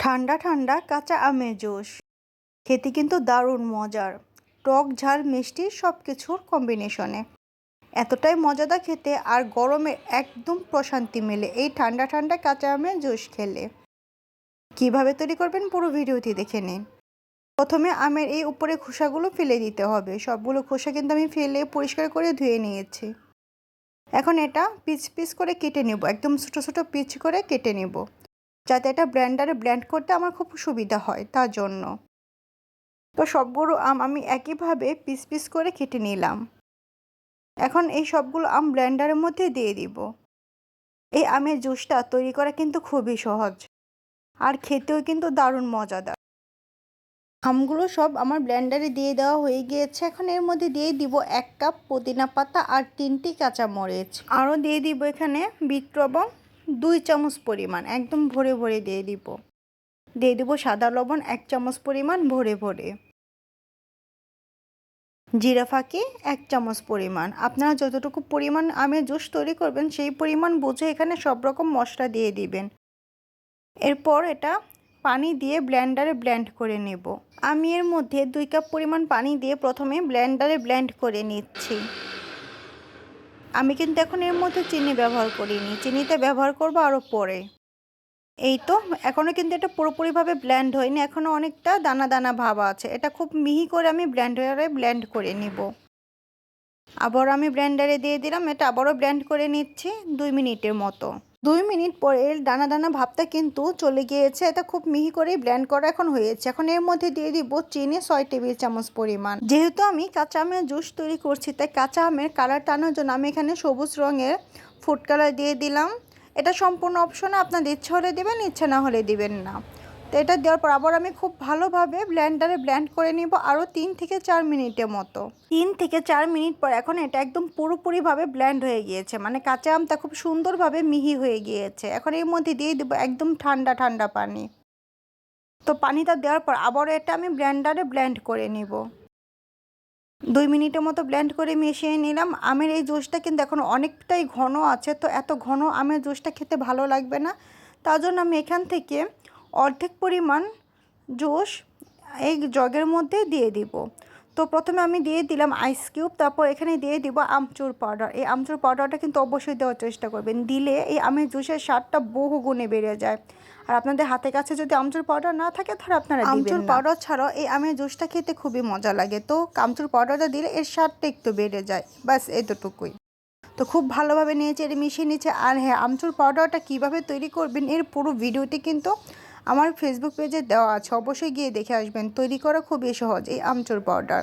ঠান্ডা ঠান্ডা কাঁচা আমের জুস খেতে কিন্তু দারুণ মজার। টক ঝাল মিষ্টি সব কিছুর কম্বিনেশনে এতটাই মজাদার খেতে, আর গরমে একদম প্রশান্তি মেলে এই ঠান্ডা ঠান্ডা কাঁচা আমের জুস খেলে। কিভাবে তৈরি করবেন পুরো ভিডিওটি দেখে নিন। প্রথমে আমের এই উপরে খোসাগুলো ফেলে দিতে হবে। সবগুলো খোসা কিন্তু আমি ফেলে পরিষ্কার করে ধুয়ে নিয়েছি। এখন এটা পিস পিস করে কেটে নেব, একদম ছোটো ছোটো পিস করে কেটে নেব, যাতে এটা ব্লেন্ডারে ব্লেন্ড করতে আমার খুব সুবিধা হয় তার জন্য। তো সবগুলো আম আমি একইভাবে পিস পিস করে কেটে নিলাম। এখন এই সবগুলো আম ব্লেন্ডারের মধ্যে দিয়ে দিব। এই আমের জুসটা তৈরি করা কিন্তু খুবই সহজ, আর খেতেও কিন্তু দারুণ মজাদার। আমগুলো সব আমার ব্লেন্ডারে দিয়ে দেওয়া হয়ে গিয়েছে। এখন এর মধ্যে দিয়ে দিব 1 কাপ পুদিনা পাতা আর 3টি কাঁচামরিচ। আরও দিয়ে দিব এখানে বিট লবণ 2 চামচ পরিমাণ, একদম ভরে ভরে দিয়ে দিব। দিয়ে দিব সাদা লবণ 1 চামচ পরিমাণ ভরে ভরে। জিরা ফাঁকি 1 চামচ পরিমাণ। আপনারা যতটুকু পরিমাণ আমের জুস তৈরি করবেন সেই পরিমাণ বুঝে এখানে সব রকম মশলা দিয়ে দিবেন। এরপর এটা পানি দিয়ে ব্লেন্ডারে ব্লেন্ড করে নেব। আমি এর মধ্যে 2 কাপ পরিমাণ পানি দিয়ে প্রথমে ব্লেন্ডারে ব্লেন্ড করে নিচ্ছি। আমি কিন্তু এখন এর মধ্যে চিনি ব্যবহার করিনি, চিনিটা ব্যবহার করব আরও পরে। এই তো এখনও কিন্তু এটা পুরোপুরিভাবে ব্লেন্ড হয়নি, এখনও অনেকটা দানা দানা ভাব আছে। এটা খুব মিহি করে আমি ব্লেন্ডারে ব্লেন্ড করে নিব। আবার আমি ব্লেন্ডারে দিয়ে দিলাম, এটা আবারও ব্লেন্ড করে নিচ্ছি 2 মিনিটের মতো। 2 মিনিট পরে এর দানা দানা ভাবটা কিন্তু চলে গিয়েছে। এটা খুব মিহি করেই ব্লেন্ড করা এখন হয়েছে। এখন এর মধ্যে দিয়ে দিব চিনি 6 টেবিল চামচ পরিমাণ। যেহেতু আমি কাঁচা আমের জুস তৈরি করছি, তাই কাঁচা আমের কালার টানার জন্য আমি এখানে সবুজ রঙের ফুড কালার দিয়ে দিলাম। এটা সম্পূর্ণ অপশনে, আপনাদের ইচ্ছা হলে দেবেন, ইচ্ছা না হলে দিবেন না। তো এটা দেওয়ার পর আবার আমি খুব ভালোভাবে ব্লেন্ডারে ব্লেন্ড করে নিব আরও 3 থেকে 4 মিনিটের মতো। 3 থেকে 4 মিনিট পর এখন এটা একদম পুরোপুরিভাবে ব্লেন্ড হয়ে গিয়েছে, মানে কাঁচা আমটা খুব সুন্দরভাবে মিহি হয়ে গিয়েছে। এখন এর মধ্যে দিয়ে দেবো একদম ঠান্ডা ঠান্ডা পানি। তো পানিটা দেওয়ার পর আবারও এটা আমি ব্লেন্ডারে ব্লেন্ড করে নিব। 2 মিনিটের মতো ব্লেন্ড করে মিশিয়ে নিলাম। আমের এই জুসটা কিন্তু এখন অনেকটাই ঘন আছে, তো এত ঘন আমের জুসটা খেতে ভালো লাগবে না। তার জন্য আমি এখান থেকে অর্ধেক পরিমাণ জুস এই জগের মধ্যে দিয়ে দিব। তো প্রথমে আমি দিয়ে দিলাম আইস কিউব, তারপর এখানে দিয়ে দিব আমচুর পাউডার। এই আমচুর পাউডারটা কিন্তু অবশ্যই দেওয়ার চেষ্টা করবেন, দিলে এই আমের জুসের স্বাদটা বহু গুণে বেড়ে যায়। আর আপনাদের হাতের কাছে যদি আমচুর পাউডার না থাকে তাহলে আপনারা আমচুর পাউডার ছাড়াও এই আমের জুসটা খেতে খুবই মজা লাগে। তো আমচুর পাউডারটা দিলে এর স্বাদটা একটু বেড়ে যায়, ব্যাস এতটুকুই। তো খুব ভালোভাবে নেড়ে মিশিয়ে নিচ্ছে। আর হ্যাঁ, আমচুর পাউডারটা কীভাবে তৈরি করবেন এর পুরো ভিডিওটি কিন্তু আমার ফেসবুক পেজে দেওয়া আছে, অবশ্যই গিয়ে দেখে আসবেন। তৈরি করা খুবই সহজ এই আমচুর পাউডার।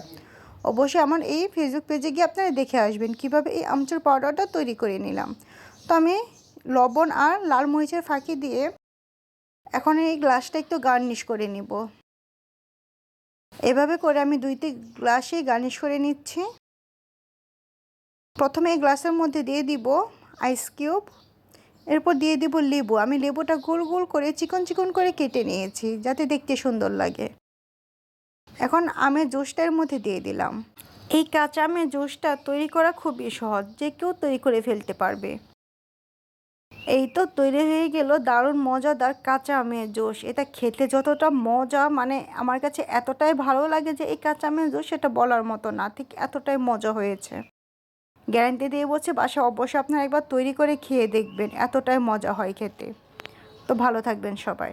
অবশ্যই আমার এই ফেসবুক পেজে গিয়ে আপনারা দেখে আসবেন কীভাবে এই আমচুর পাউডারটা তৈরি করে নিলাম। তো আমি লবণ আর লাল মরিচের ফাঁকি দিয়ে এখন এই গ্লাসটা একটু গার্নিশ করে নিব। এভাবে করে আমি 2টি গ্লাসেই গার্নিশ করে নিচ্ছি। প্রথমে এই গ্লাসের মধ্যে দিয়ে দিব আইস কিউব, এরপর দিয়ে দিব লেবু। আমি লেবুটা গোল গোল করে চিকন চিকন করে কেটে নিয়েছি যাতে দেখতে সুন্দর লাগে। এখন আমের জুসটার মধ্যে দিয়ে দিলাম। এই কাঁচা আমের জুসটা তৈরি করা খুবই সহজ, যে কেউ তৈরি করে ফেলতে পারবে। এই তো তৈরি হয়ে গেল দারুণ মজাদার কাঁচা আমের জুস। এটা খেতে যতটা মজা, মানে আমার কাছে এতটাই ভালো লাগে যে এই কাঁচা আমের জুস সেটা বলার মতো না, ঠিক এতটাই মজা হয়েছে। গ্যারান্টি দিয়ে বলছে, বাসায় অবশ্যই আপনারা একবার তৈরি করে খেয়ে দেখবেন, এতটাই মজা হয় খেতে। তো ভালো থাকবেন সবাই।